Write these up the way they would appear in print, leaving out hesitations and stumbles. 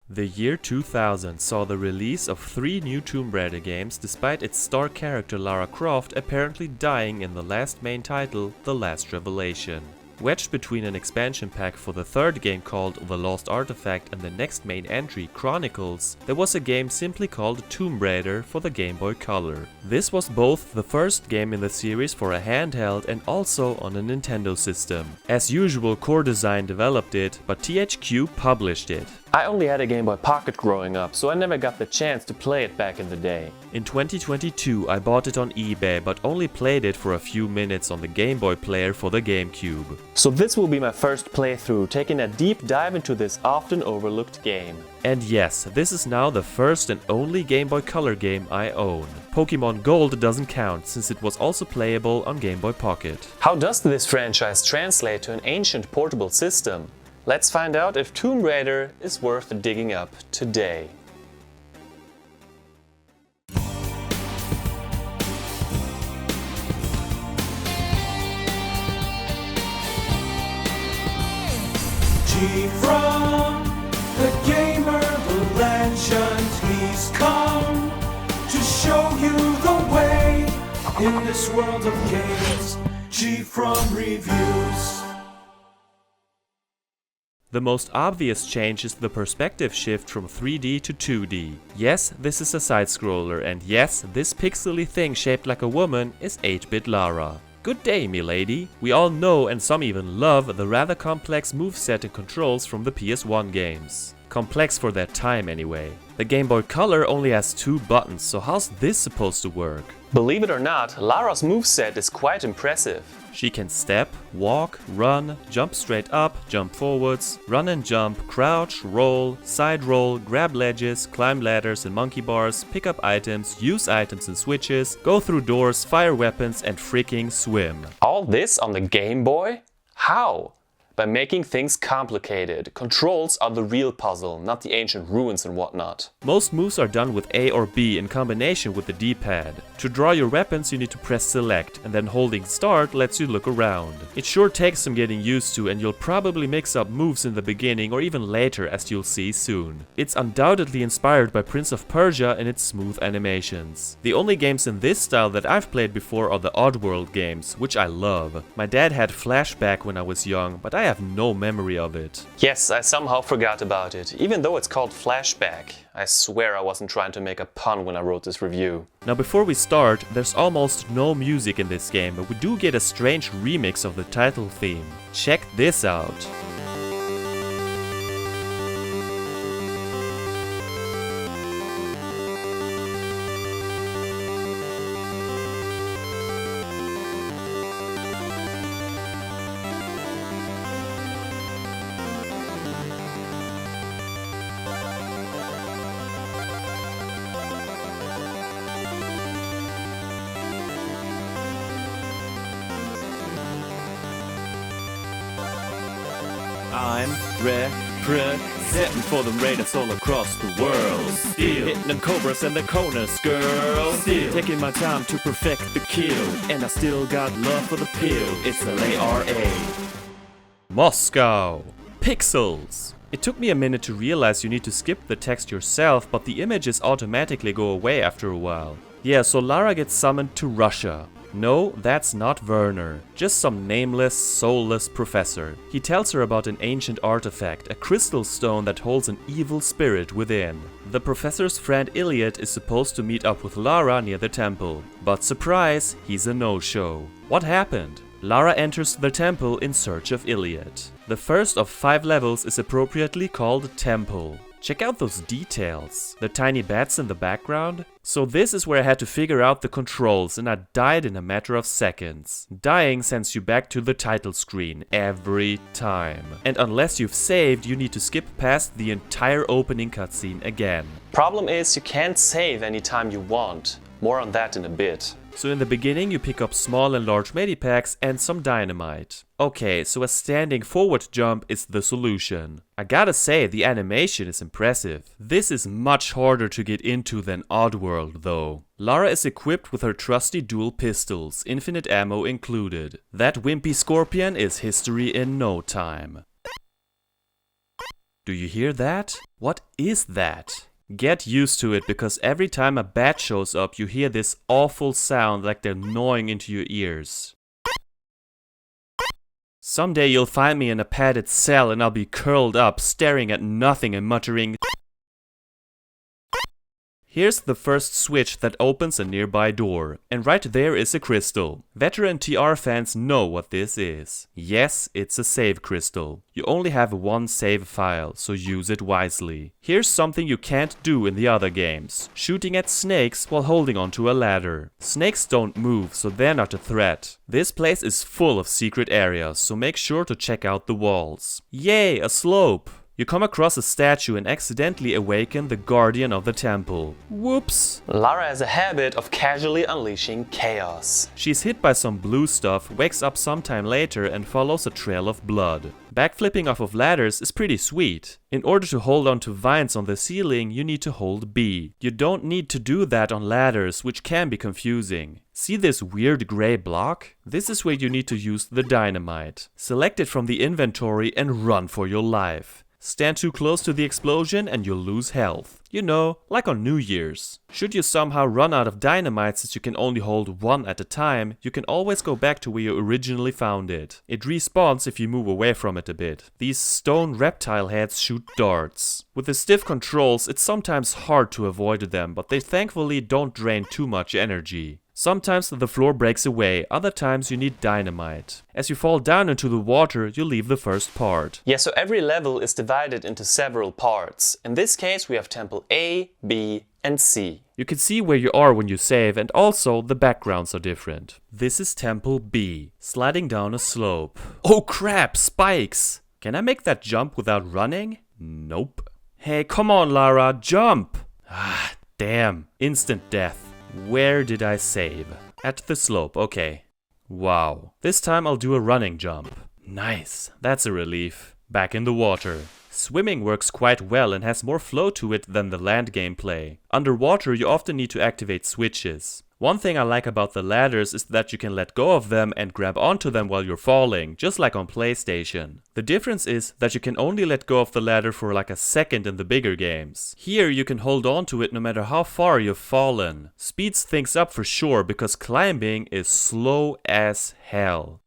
The year 2000 saw the release of 3 new Tomb Raider games despite its star character Lara Croft apparently dying in the last main title, The Last Revelation. Wedged between an expansion pack for the third game called The Lost Artifact and the next main entry, Chronicles, there was a game simply called Tomb Raider for the Game Boy Color. This was both the first game in the series for a handheld and also on a Nintendo system. As usual, Core Design developed it, but THQ published it. I only had a Game Boy Pocket growing up, so I never got the chance to play it back in the day. In 2022 I bought it on eBay, but only played it for a few minutes on the Game Boy player for the GameCube. So this will be my first playthrough, taking a deep dive into this often overlooked game. And yes, this is now the first and only Game Boy Color game I own. Pokemon Gold doesn't count, since it was also playable on Game Boy Pocket. How does this franchise translate to an ancient portable system? Let's find out if Tomb Raider is worth digging up today. GFrom, the gamer, the legend, he's come to show you the way in this world of games. GFrom reviews. The most obvious change is the perspective shift from 3D to 2D. Yes, this is a side-scroller, and yes, this pixely thing shaped like a woman is 8-bit Lara. Good day, milady. We all know and some even love the rather complex moveset and controls from the PS1 games. Complex for their time anyway. The Game Boy Color only has 2 buttons, so how's this supposed to work? Believe it or not, Lara's moveset is quite impressive. She can step, walk, run, jump straight up, jump forwards, run and jump, crouch, roll, side roll, grab ledges, climb ladders and monkey bars, pick up items, use items and switches, go through doors, fire weapons and freaking swim. All this on the Game Boy? How? By making things complicated. Controls are the real puzzle, not the ancient ruins and whatnot. Most moves are done with A or B in combination with the D-pad. To draw your weapons you need to press select, and then holding start lets you look around. It sure takes some getting used to, and you'll probably mix up moves in the beginning or even later, as you'll see soon. It's undoubtedly inspired by Prince of Persia and its smooth animations. The only games in this style that I've played before are the Oddworld games, which I love. My dad had Flashback when I was young, but I have no memory of it. Yes, I somehow forgot about it, even though it's called Flashback. I swear I wasn't trying to make a pun when I wrote this review. Now before we start, there's almost no music in this game, but we do get a strange remix of the title theme. Check this out. I'm representing for the raiders all across the world. Still hitting them cobras and the corners, girl. Still taking my time to perfect the kill, and I still got love for the pill. It's L.A.R.A. Moscow. Pixels. It took me a minute to realize you need to skip the text yourself, but the images automatically go away after a while. Yeah, so Lara gets summoned to Russia. No, that's not Werner, just some nameless, soulless professor. He tells her about an ancient artifact, a crystal stone that holds an evil spirit within. The professor's friend Elliot is supposed to meet up with Lara near the temple, but surprise, he's a no-show. What happened? Lara enters the temple in search of Elliot. The first of 5 levels is appropriately called Temple. Check out those details. The tiny bats in the background. So this is where I had to figure out the controls, and I died in a matter of seconds. Dying sends you back to the title screen every time. And unless you've saved, you need to skip past the entire opening cutscene again. Problem is, you can't save anytime you want. More on that in a bit. So in the beginning you pick up small and large medipacks and some dynamite. Okay, so a standing forward jump is the solution. I gotta say, the animation is impressive. This is much harder to get into than Oddworld though. Lara is equipped with her trusty dual pistols, infinite ammo included. That wimpy scorpion is history in no time. Do you hear that? What is that? Get used to it, because every time a bat shows up, you hear this awful sound like they're gnawing into your ears. Someday you'll find me in a padded cell and I'll be curled up, staring at nothing and muttering. Here's the first switch that opens a nearby door, and right there is a crystal. Veteran TR fans know what this is. Yes, it's a save crystal. You only have one save file, so use it wisely. Here's something you can't do in the other games: shooting at snakes while holding onto a ladder. Snakes don't move, so they're not a threat. This place is full of secret areas, so make sure to check out the walls. Yay, a slope! You come across a statue and accidentally awaken the guardian of the temple. Whoops! Lara has a habit of casually unleashing chaos. She's hit by some blue stuff, wakes up sometime later and follows a trail of blood. Backflipping off of ladders is pretty sweet. In order to hold on to vines on the ceiling, you need to hold B. You don't need to do that on ladders, which can be confusing. See this weird gray block? This is where you need to use the dynamite. Select it from the inventory and run for your life. Stand too close to the explosion and you'll lose health. You know, like on New Year's. Should you somehow run out of dynamite since you can only hold one at a time, you can always go back to where you originally found it. It respawns if you move away from it a bit. These stone reptile heads shoot darts. With the stiff controls, it's sometimes hard to avoid them, but they thankfully don't drain too much energy. Sometimes the floor breaks away, other times you need dynamite. As you fall down into the water, you leave the first part. Yeah, so every level is divided into several parts. In this case we have Temple A, B and C. You can see where you are when you save, and also the backgrounds are different. This is Temple B, sliding down a slope. Oh crap, spikes! Can I make that jump without running? Nope. Hey, come on Lara, jump! Ah, damn, instant death. Where did I save? At the slope, okay. Wow. This time I'll do a running jump. Nice, that's a relief. Back in the water. Swimming works quite well and has more flow to it than the land gameplay. Underwater you often need to activate switches. One thing I like about the ladders is that you can let go of them and grab onto them while you're falling, just like on PlayStation. The difference is that you can only let go of the ladder for like a second in the bigger games. Here you can hold on to it no matter how far you've fallen. Speeds things up for sure, because climbing is slow as hell.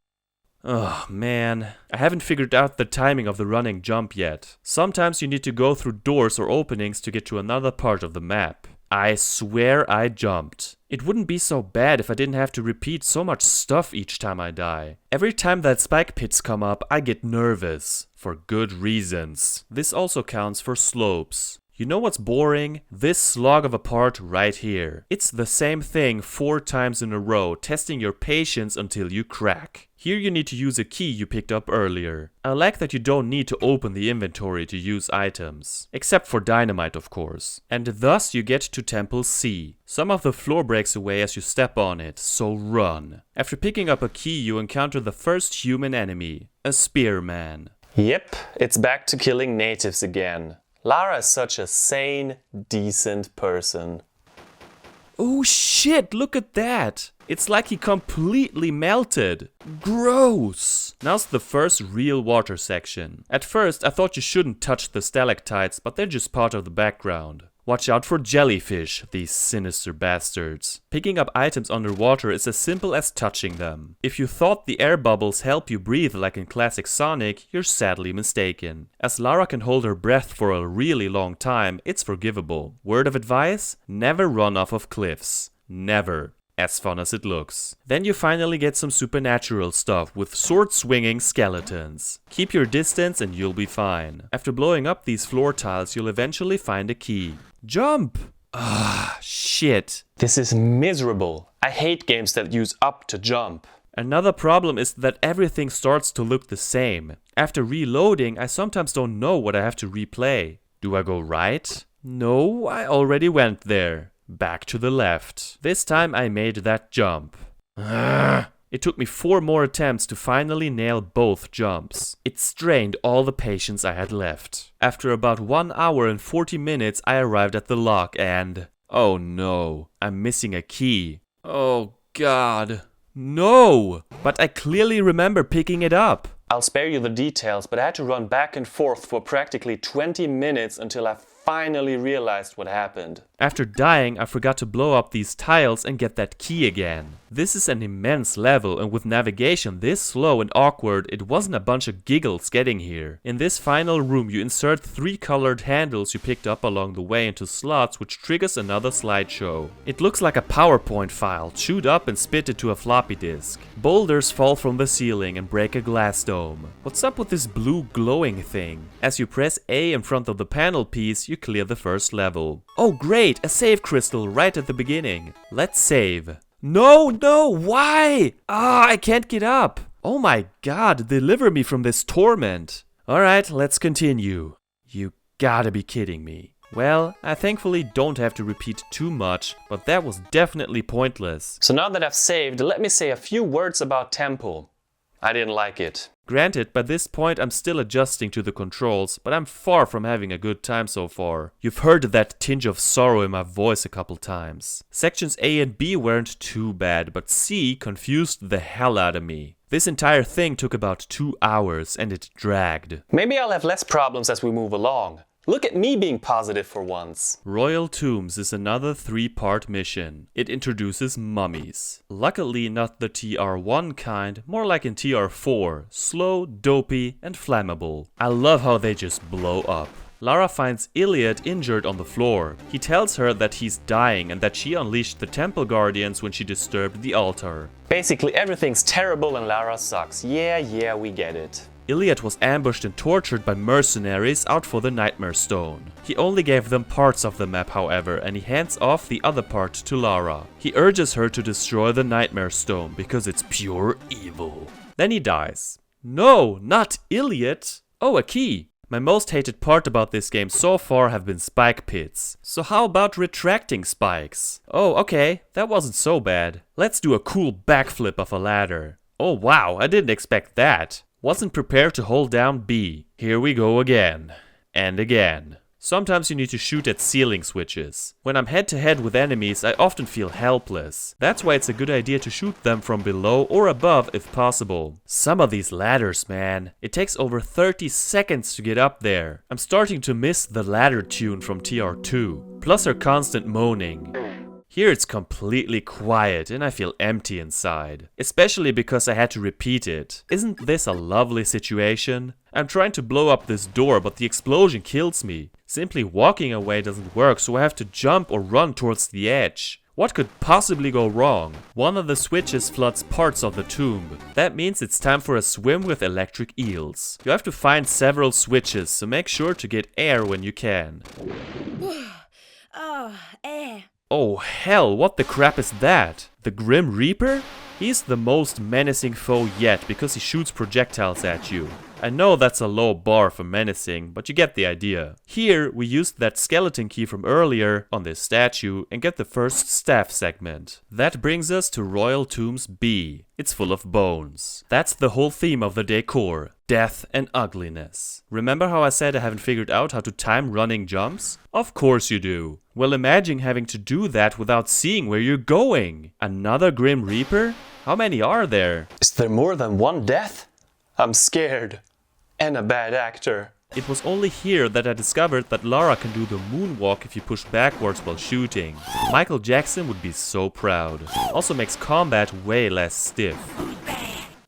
Oh man, I haven't figured out the timing of the running jump yet. Sometimes you need to go through doors or openings to get to another part of the map. I swear I jumped. It wouldn't be so bad if I didn't have to repeat so much stuff each time I die. Every time that spike pits come up, I get nervous. For good reasons. This also counts for slopes. You know what's boring? This slog of a part right here. It's the same thing 4 times in a row, testing your patience until you crack. Here you need to use a key you picked up earlier. I like that you don't need to open the inventory to use items. Except for dynamite, of course. And thus you get to Temple C. Some of the floor breaks away as you step on it, so run. After picking up a key, you encounter the first human enemy, a spearman. Yep, it's back to killing natives again. Lara is such a sane, decent person. Oh shit, look at that! It's like he completely melted. Gross! Now's the first real water section. At first I thought you shouldn't touch the stalactites, but they're just part of the background. Watch out for jellyfish, these sinister bastards. Picking up items underwater is as simple as touching them. If you thought the air bubbles help you breathe like in classic Sonic, you're sadly mistaken. As Lara can hold her breath for a really long time, it's forgivable. Word of advice? Never run off of cliffs. Never. As fun as it looks. Then you finally get some supernatural stuff with sword-swinging skeletons. Keep your distance and you'll be fine. After blowing up these floor tiles, you'll eventually find a key. Jump! Ah, shit. This is miserable. I hate games that use up to jump. Another problem is that everything starts to look the same. After reloading, I sometimes don't know what I have to replay. Do I go right? No, I already went there. Back to the left. This time I made that jump. It took me 4 more attempts to finally nail both jumps. It strained all the patience I had left. After about 1 hour and 40 minutes I arrived at the lock and... oh no, I'm missing a key. Oh god. No! But I clearly remember picking it up. I'll spare you the details, but I had to run back and forth for practically 20 minutes until I finally realized what happened. After dying, I forgot to blow up these tiles and get that key again. This is an immense level, and with navigation this slow and awkward, it wasn't a bunch of giggles getting here. In this final room, you insert 3 colored handles you picked up along the way into slots, which triggers another slideshow. It looks like a PowerPoint file, chewed up and spit into a floppy disk. Boulders fall from the ceiling and break a glass dome. What's up with this blue glowing thing? As you press A in front of the panel piece, you clear the first level. Oh great, a save crystal right at the beginning. Let's save. No, why? I can't get up. Oh my god, deliver me from this torment. Alright, let's continue. You gotta be kidding me. Well, I thankfully don't have to repeat too much, but that was definitely pointless. So now that I've saved, let me say a few words about Temple. I didn't like it. Granted, by this point I'm still adjusting to the controls, but I'm far from having a good time so far. You've heard that tinge of sorrow in my voice a couple times. Sections A and B weren't too bad, but C confused the hell out of me. This entire thing took about 2 hours and it dragged. Maybe I'll have less problems as we move along. Look at me being positive for once. Royal Tombs is another 3-part mission. It introduces mummies. Luckily not the TR1 kind, more like in TR4. Slow, dopey, and flammable. I love how they just blow up. Lara finds Iliad injured on the floor. He tells her that he's dying and that she unleashed the temple guardians when she disturbed the altar. Basically everything's terrible and Lara sucks. Yeah, we get it. Iliad was ambushed and tortured by mercenaries out for the Nightmare Stone. He only gave them parts of the map, however, and he hands off the other part to Lara. He urges her to destroy the Nightmare Stone because it's pure evil. Then he dies. No, not Iliad! Oh, a key! My most hated part about this game so far have been spike pits. So how about retracting spikes? Oh, okay, that wasn't so bad. Let's do a cool backflip of a ladder. Oh wow, I didn't expect that. Wasn't prepared to hold down B. Here we go again. And again. Sometimes you need to shoot at ceiling switches. When I'm head to head with enemies, I often feel helpless. That's why it's a good idea to shoot them from below or above if possible. Some of these ladders, man. It takes over 30 seconds to get up there. I'm starting to miss the ladder tune from TR2. Plus her constant moaning. Here it's completely quiet and I feel empty inside. Especially because I had to repeat it. Isn't this a lovely situation? I'm trying to blow up this door, but the explosion kills me. Simply walking away doesn't work, so I have to jump or run towards the edge. What could possibly go wrong? One of the switches floods parts of the tomb. That means it's time for a swim with electric eels. You have to find several switches, so make sure to get air when you can. Oh, air. Oh hell, what the crap is that? The Grim Reaper? He's the most menacing foe yet because he shoots projectiles at you. I know that's a low bar for menacing, but you get the idea. Here, we used that skeleton key from earlier on this statue and get the first staff segment. That brings us to Royal Tombs B. It's full of bones. That's the whole theme of the decor. Death and ugliness. Remember how I said I haven't figured out how to time running jumps? Of course you do. Well, imagine having to do that without seeing where you're going. Another Grim Reaper? How many are there? Is there more than one death? I'm scared. And a bad actor. It was only here that I discovered that Lara can do the moonwalk if you push backwards while shooting. Michael Jackson would be so proud. Also makes combat way less stiff.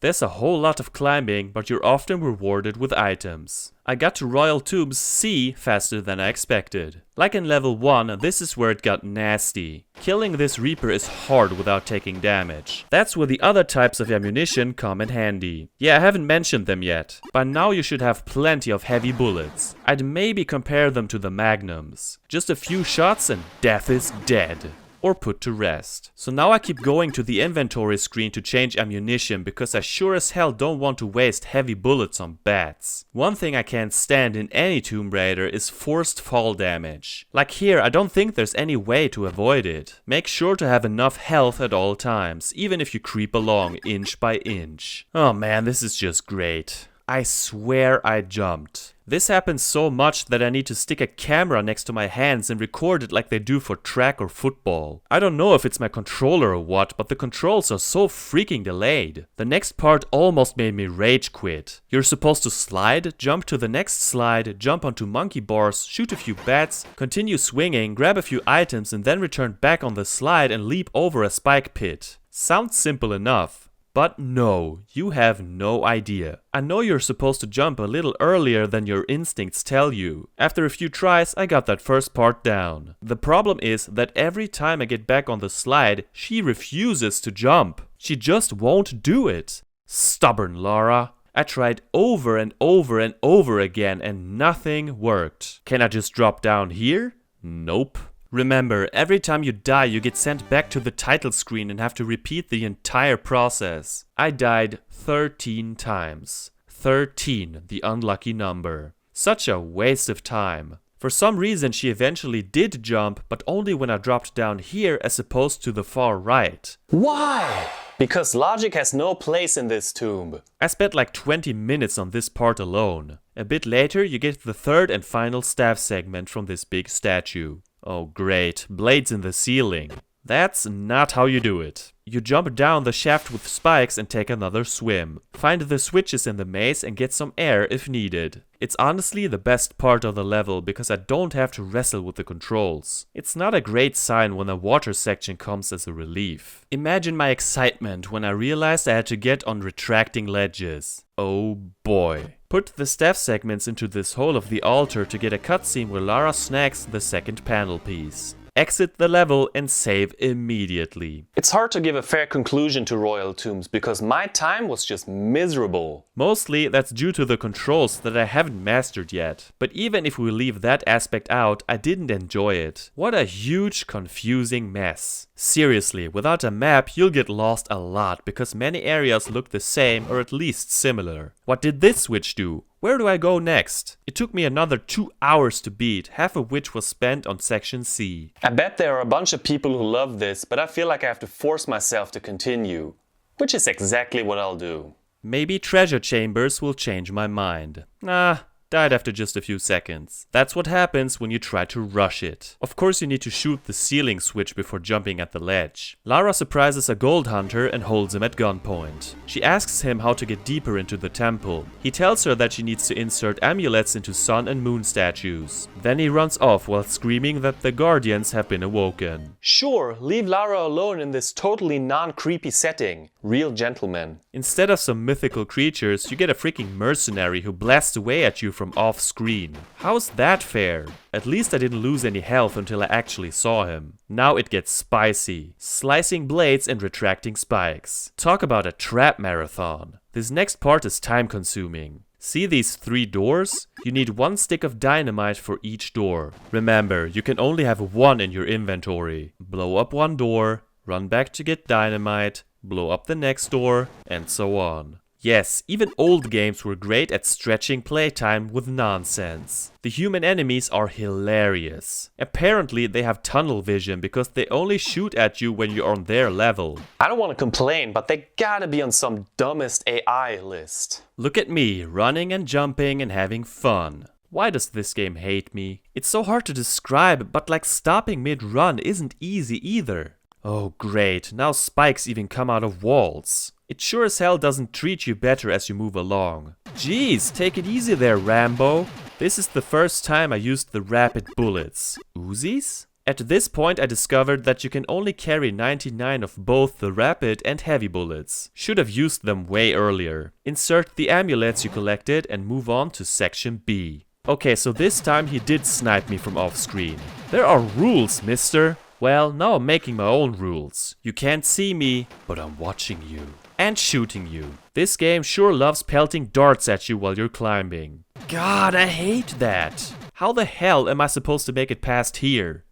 There's a whole lot of climbing, but you're often rewarded with items. I got to Royal Tombs C faster than I expected. Like in level 1, this is where it got nasty. Killing this Reaper is hard without taking damage. That's where the other types of ammunition come in handy. Yeah, I haven't mentioned them yet. By now you should have plenty of heavy bullets. I'd maybe compare them to the Magnums. Just a few shots and death is dead. Or put to rest. So now I keep going to the inventory screen to change ammunition because I sure as hell don't want to waste heavy bullets on bats. One thing I can't stand in any Tomb Raider is forced fall damage. Like here, I don't think there's any way to avoid it. Make sure to have enough health at all times, even if you creep along inch by inch. Oh man, this is just great. I swear I jumped. This happens so much that I need to stick a camera next to my hands and record it like they do for track or football. I don't know if it's my controller or what, but the controls are so freaking delayed. The next part almost made me rage quit. You're supposed to slide, jump to the next slide, jump onto monkey bars, shoot a few bats, continue swinging, grab a few items and then return back on the slide and leap over a spike pit. Sounds simple enough. But no, you have no idea. I know you're supposed to jump a little earlier than your instincts tell you. After a few tries, I got that first part down. The problem is that every time I get back on the slide, she refuses to jump. She just won't do it. Stubborn Lara. I tried over and over and over again and nothing worked. Can I just drop down here? Nope. Remember, every time you die you get sent back to the title screen and have to repeat the entire process. I died 13 times. 13, the unlucky number. Such a waste of time. For some reason she eventually did jump, but only when I dropped down here as opposed to the far right. Why? Because logic has no place in this tomb. I spent like 20 minutes on this part alone. A bit later you get the third and final staff segment from this big statue. Oh great, blades in the ceiling. That's not how you do it. You jump down the shaft with spikes and take another swim. Find the switches in the maze and get some air if needed. It's honestly the best part of the level because I don't have to wrestle with the controls. It's not a great sign when a water section comes as a relief. Imagine my excitement when I realized I had to get on retracting ledges. Oh boy. Put the staff segments into this hole of the altar to get a cutscene where Lara snags the second panel piece. Exit the level and save immediately. It's hard to give a fair conclusion to Royal Tombs because my time was just miserable. Mostly that's due to the controls that I haven't mastered yet. But even if we leave that aspect out, I didn't enjoy it. What a huge, confusing mess. Seriously, without a map you'll get lost a lot because many areas look the same or at least similar. What did this switch do? Where do I go next? It took me another 2 hours to beat, half of which was spent on section C. I bet there are a bunch of people who love this, but I feel like I have to force myself to continue. Which is exactly what I'll do. Maybe treasure chambers will change my mind. Nah. Died after just a few seconds. That's what happens when you try to rush it. Of course you need to shoot the ceiling switch before jumping at the ledge. Lara surprises a gold hunter and holds him at gunpoint. She asks him how to get deeper into the temple. He tells her that she needs to insert amulets into sun and moon statues. Then he runs off while screaming that the guardians have been awoken. Sure, leave Lara alone in this totally non-creepy setting. Real gentleman. Instead of some mythical creatures, you get a freaking mercenary who blasts away at you from off screen. How's that fair? At least I didn't lose any health until I actually saw him. Now it gets spicy. Slicing blades and retracting spikes. Talk about a trap marathon. This next part is time consuming. See these 3 doors? You need 1 stick of dynamite for each door. Remember, you can only have 1 in your inventory. Blow up 1 door, run back to get dynamite, blow up the next door, and so on. Yes, even old games were great at stretching playtime with nonsense. The human enemies are hilarious. Apparently they have tunnel vision because they only shoot at you when you're on their level. I don't want to complain, but they gotta be on some dumbest AI list. Look at me, running and jumping and having fun. Why does this game hate me? It's so hard to describe, but like stopping mid-run isn't easy either. Oh great, now spikes even come out of walls. It sure as hell doesn't treat you better as you move along. Jeez, take it easy there, Rambo. This is the first time I used the rapid bullets. Uzis? At this point I discovered that you can only carry 99 of both the rapid and heavy bullets. Should have used them way earlier. Insert the amulets you collected and move on to section B. Okay, so this time he did snipe me from off screen. There are rules, mister. Well, now I'm making my own rules. You can't see me, but I'm watching you. And shooting you. This game sure loves pelting darts at you while you're climbing. God, I hate that. How the hell am I supposed to make it past here?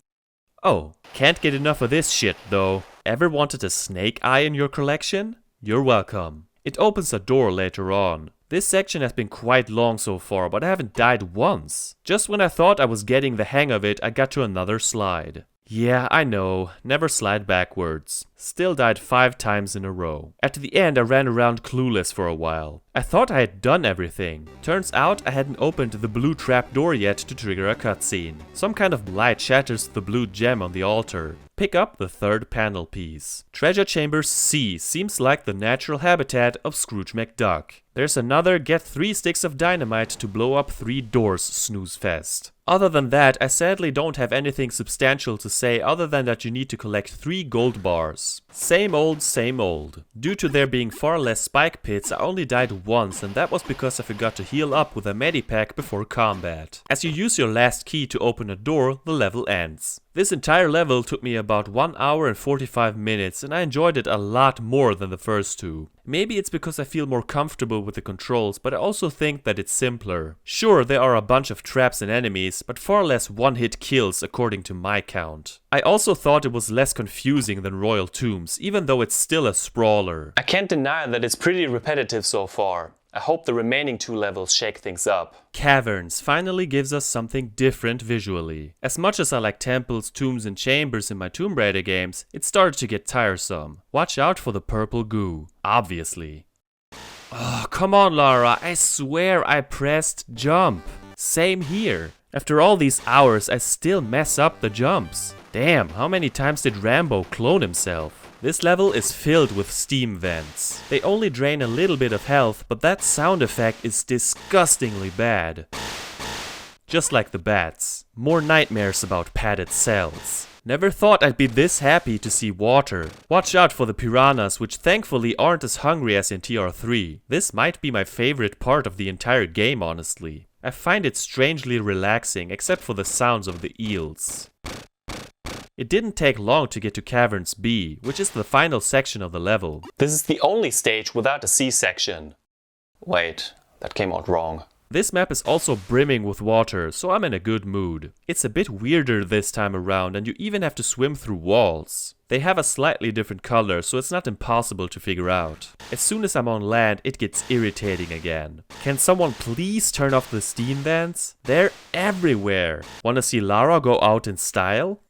Oh, can't get enough of this shit though. Ever wanted a snake eye in your collection? You're welcome. It opens a door later on. This section has been quite long so far, but I haven't died once. Just when I thought I was getting the hang of it, I got to another slide. Yeah, I know, never slide backwards. Still died 5 times in a row. At the end I ran around clueless for a while. I thought I had done everything. Turns out I hadn't opened the blue trapdoor yet to trigger a cutscene. Some kind of light shatters the blue gem on the altar. Pick up the 3rd panel piece. Treasure Chamber C seems like the natural habitat of Scrooge McDuck. There's another get 3 sticks of dynamite to blow up 3 doors snooze fest. Other than that, I sadly don't have anything substantial to say other than that you need to collect 3 gold bars. Same old, same old. Due to there being far less spike pits, I only died once, and that was because I forgot to heal up with a medipack before combat. As you use your last key to open a door, the level ends. This entire level took me about 1 hour and 45 minutes, and I enjoyed it a lot more than the first 2. Maybe it's because I feel more comfortable with the controls, but I also think that it's simpler. Sure, there are a bunch of traps and enemies, but far less one-hit kills according to my count. I also thought it was less confusing than Royal Tombs, even though it's still a sprawler. I can't deny that it's pretty repetitive so far. I hope the remaining 2 levels shake things up. Caverns finally gives us something different visually. As much as I like temples, tombs and chambers in my Tomb Raider games, it started to get tiresome. Watch out for the purple goo, obviously. Oh, come on Lara, I swear I pressed jump. Same here. After all these hours, I still mess up the jumps. Damn, how many times did Rambo clone himself? This level is filled with steam vents. They only drain a little bit of health, but that sound effect is disgustingly bad. Just like the bats. More nightmares about padded cells. Never thought I'd be this happy to see water. Watch out for the piranhas, which thankfully aren't as hungry as in TR3. This might be my favorite part of the entire game, honestly. I find it strangely relaxing, except for the sounds of the eels. It didn't take long to get to Caverns B, which is the final section of the level. This is the only stage without a C section. Wait, that came out wrong. This map is also brimming with water, so I'm in a good mood. It's a bit weirder this time around, and you even have to swim through walls. They have a slightly different color, so it's not impossible to figure out. As soon as I'm on land, it gets irritating again. Can someone please turn off the steam vents? They're everywhere. Wanna see Lara go out in style?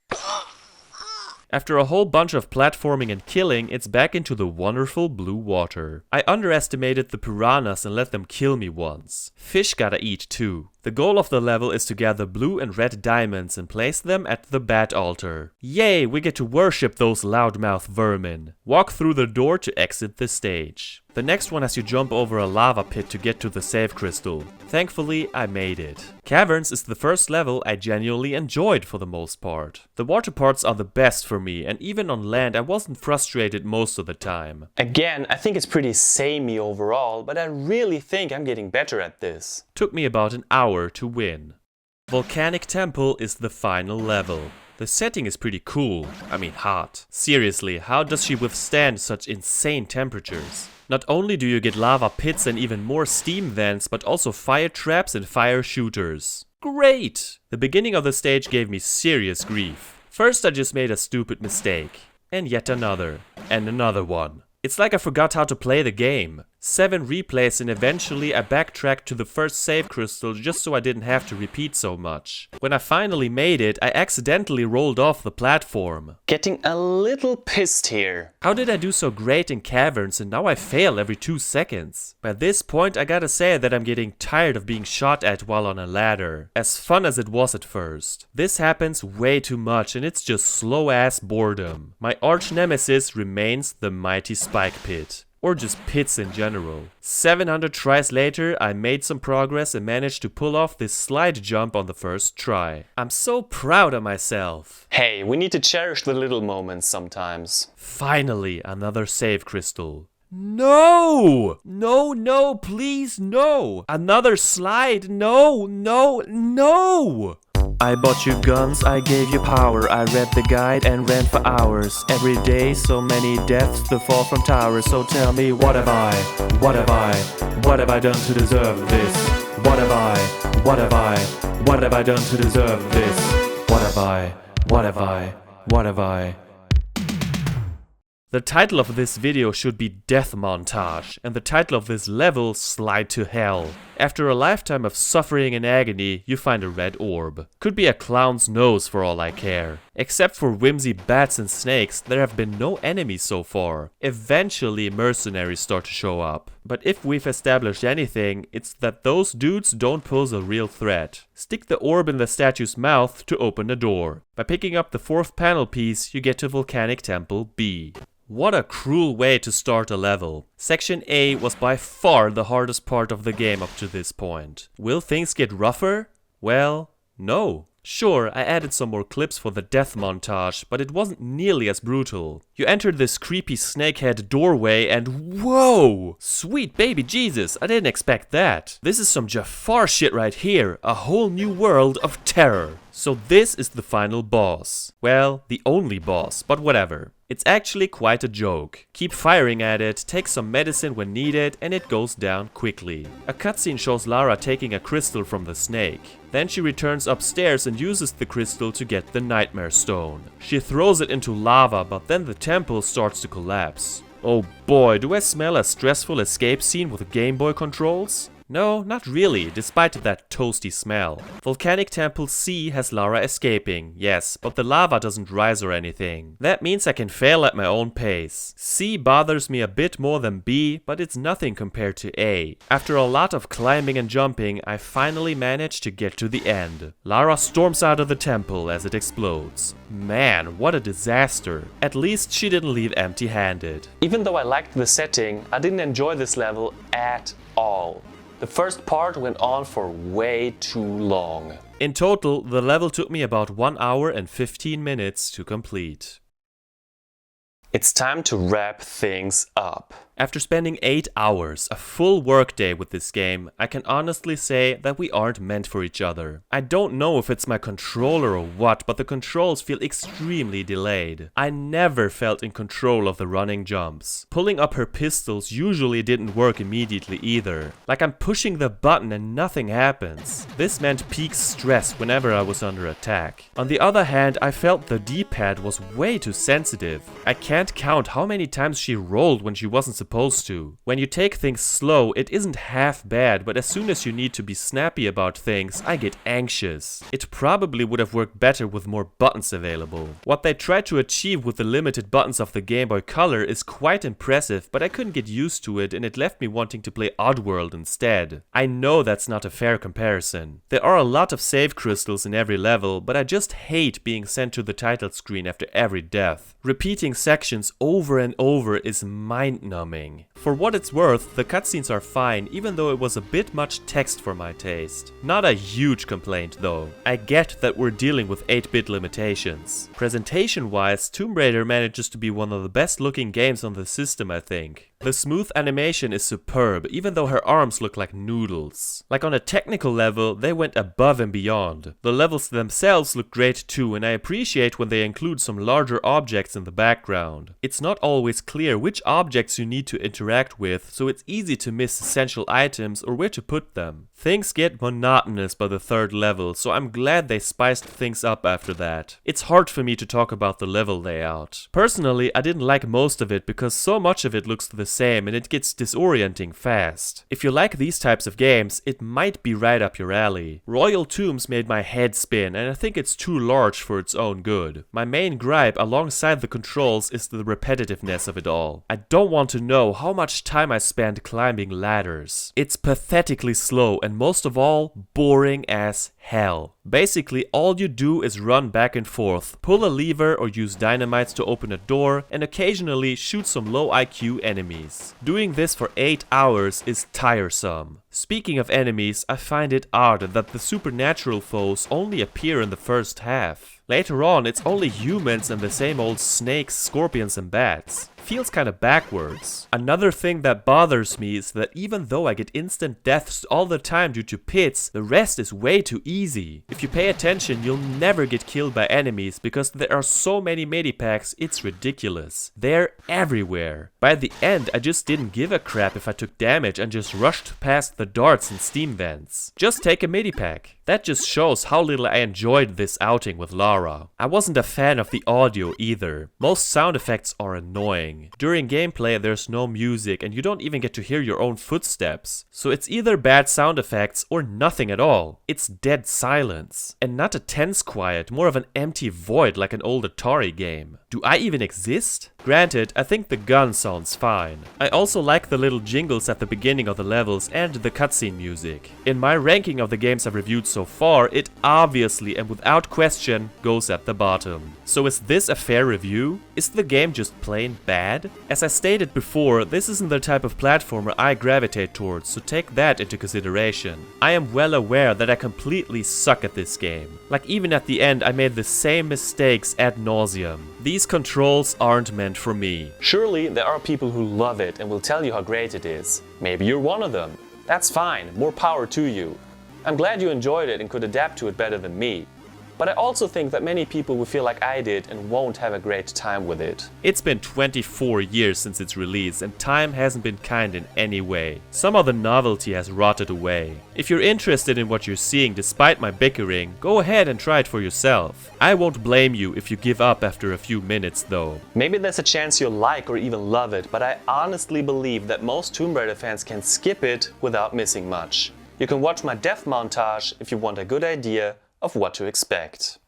After a whole bunch of platforming and killing, it's back into the wonderful blue water. I underestimated the piranhas and let them kill me once. Fish gotta eat too. The goal of the level is to gather blue and red diamonds and place them at the bat altar. Yay, we get to worship those loudmouth vermin. Walk through the door to exit the stage. The next one has you jump over a lava pit to get to the save crystal. Thankfully, I made it. Caverns is the first level I genuinely enjoyed for the most part. The water parts are the best for me, and even on land I wasn't frustrated most of the time. Again, I think it's pretty samey overall, but I really think I'm getting better at this. Took me about an hour to win. Volcanic Temple is the final level. The setting is pretty cool. I mean hot. Seriously, how does she withstand such insane temperatures? Not only do you get lava pits and even more steam vents, but also fire traps and fire shooters. Great! The beginning of the stage gave me serious grief. First I just made a stupid mistake. And yet another. And another one. It's like I forgot how to play the game. 7 replays and eventually I backtracked to the first save crystal just so I didn't have to repeat so much. When I finally made it, I accidentally rolled off the platform. Getting a little pissed here. How did I do so great in Caverns and now I fail every 2 seconds? By this point I gotta say that I'm getting tired of being shot at while on a ladder. As fun as it was at first. This happens way too much and it's just slow ass boredom. My arch nemesis remains the mighty spike pit. Or just pits in general. 700 tries later, I made some progress and managed to pull off this slide jump on the first try. I'm so proud of myself. Hey, we need to cherish the little moments sometimes. Finally, another save crystal. No! No, no, please, no! Another slide, no, no, no! I bought you guns, I gave you power. I read the guide and ran for hours. Every day, so many deaths to fall from towers. So tell me, what have I done to deserve this? What have I done to deserve this? What have I? The title of this video should be Death Montage, and the title of this level, Slide to Hell. After a lifetime of suffering and agony, you find a red orb. Could be a clown's nose for all I care. Except for whimsy bats and snakes, there have been no enemies so far. Eventually mercenaries start to show up. But if we've established anything, it's that those dudes don't pose a real threat. Stick the orb in the statue's mouth to open the door. By picking up the 4th panel piece, you get to Volcanic Temple B. What a cruel way to start a level. Section A was by far the hardest part of the game up to this point. Will things get rougher? Well, no. Sure, I added some more clips for the death montage, but it wasn't nearly as brutal. You entered this creepy snakehead doorway and whoa! Sweet baby Jesus, I didn't expect that. This is some Jafar shit right here, a whole new world of terror. So this is the final boss. Well, the only boss, but whatever. It's actually quite a joke. Keep firing at it, take some medicine when needed, and it goes down quickly. A cutscene shows Lara taking a crystal from the snake. Then she returns upstairs and uses the crystal to get the Nightmare Stone. She throws it into lava, but then the temple starts to collapse. Oh boy, do I smell a stressful escape scene with Game Boy controls? No, not really, despite that toasty smell. Volcanic Temple C has Lara escaping, yes, but the lava doesn't rise or anything. That means I can fail at my own pace. C bothers me a bit more than B, but it's nothing compared to A. After a lot of climbing and jumping, I finally managed to get to the end. Lara storms out of the temple as it explodes. Man, what a disaster. At least she didn't leave empty-handed. Even though I liked the setting, I didn't enjoy this level at all. The first part went on for way too long. In total, the level took me about 1 hour and 15 minutes to complete. It's time to wrap things up. After spending 8 hours, a full workday with this game, I can honestly say that we aren't meant for each other. I don't know if it's my controller or what, but the controls feel extremely delayed. I never felt in control of the running jumps. Pulling up her pistols usually didn't work immediately either. Like I'm pushing the button and nothing happens. This meant peak stress whenever I was under attack. On the other hand, I felt the D-pad was way too sensitive. I can't count how many times she rolled when she wasn't supposed to. When you take things slow, it isn't half bad, but as soon as you need to be snappy about things, I get anxious. It probably would have worked better with more buttons available. What they tried to achieve with the limited buttons of the Game Boy Color is quite impressive, but I couldn't get used to it and it left me wanting to play Oddworld instead. I know that's not a fair comparison. There are a lot of save crystals in every level, but I just hate being sent to the title screen after every death. Repeating sections over and over is mind-numbing. For what it's worth, the cutscenes are fine, even though it was a bit much text for my taste. Not a huge complaint though. I get that we're dealing with 8-bit limitations. Presentation-wise, Tomb Raider manages to be one of the best looking games on the system, I think. The smooth animation is superb, even though her arms look like noodles. Like on a technical level, they went above and beyond. The levels themselves look great too, and I appreciate when they include some larger objects in the background. It's not always clear which objects you need to interact with, so it's easy to miss essential items or where to put them. Things get monotonous by the 3rd level, so I'm glad they spiced things up after that. It's hard for me to talk about the level layout. Personally, I didn't like most of it because so much of it looks the same and it gets disorienting fast. If you like these types of games, it might be right up your alley. Royal Tombs made my head spin and I think it's too large for its own good. My main gripe alongside the controls is the repetitiveness of it all. I don't want to know how much time I spend climbing ladders. It's pathetically slow and most of all, boring as hell. Basically, all you do is run back and forth, pull a lever or use dynamites to open a door, and occasionally shoot some low IQ enemies. Doing this for 8 hours is tiresome. Speaking of enemies, I find it odd that the supernatural foes only appear in the first half. Later on, it's only humans and the same old snakes, scorpions and bats. Feels kinda backwards. Another thing that bothers me is that even though I get instant deaths all the time due to pits, the rest is way too easy. If you pay attention, you'll never get killed by enemies because there are so many medipacks, it's ridiculous. They're everywhere. By the end, I just didn't give a crap if I took damage and just rushed past the darts and steam vents. Just take a medipack. That just shows how little I enjoyed this outing with L.A.R.A. I wasn't a fan of the audio either. Most sound effects are annoying. During gameplay there's no music and you don't even get to hear your own footsteps. So it's either bad sound effects or nothing at all. It's dead silence. And not a tense quiet, more of an empty void like an old Atari game. Do I even exist? Granted, I think the gun sounds fine. I also like the little jingles at the beginning of the levels and the cutscene music. In my ranking of the games I've reviewed so far, it obviously and without question goes at the bottom. So is this a fair review? Is the game just plain bad? As I stated before, this isn't the type of platformer I gravitate towards, so take that into consideration. I am well aware that I completely suck at this game. Like even at the end I made the same mistakes ad nauseum. These controls aren't meant for me. Surely there are people who love it and will tell you how great it is. Maybe you're one of them. That's fine, more power to you. I'm glad you enjoyed it and could adapt to it better than me. But I also think that many people will feel like I did and won't have a great time with it. It's been 24 years since its release and time hasn't been kind in any way. Some of the novelty has rotted away. If you're interested in what you're seeing despite my bickering, go ahead and try it for yourself. I won't blame you if you give up after a few minutes though. Maybe there's a chance you'll like or even love it, but I honestly believe that most Tomb Raider fans can skip it without missing much. You can watch my death montage if you want a good idea of what to expect.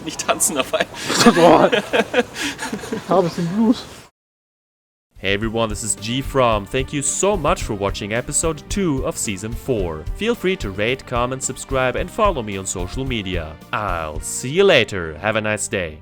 Nicht tanzen dabei. Harvesting blues. Hey everyone, this is GFrom. Thank you so much for watching episode 2 of season 4. Feel free to rate, comment, subscribe and follow me on social media. I'll see you later. Have a nice day.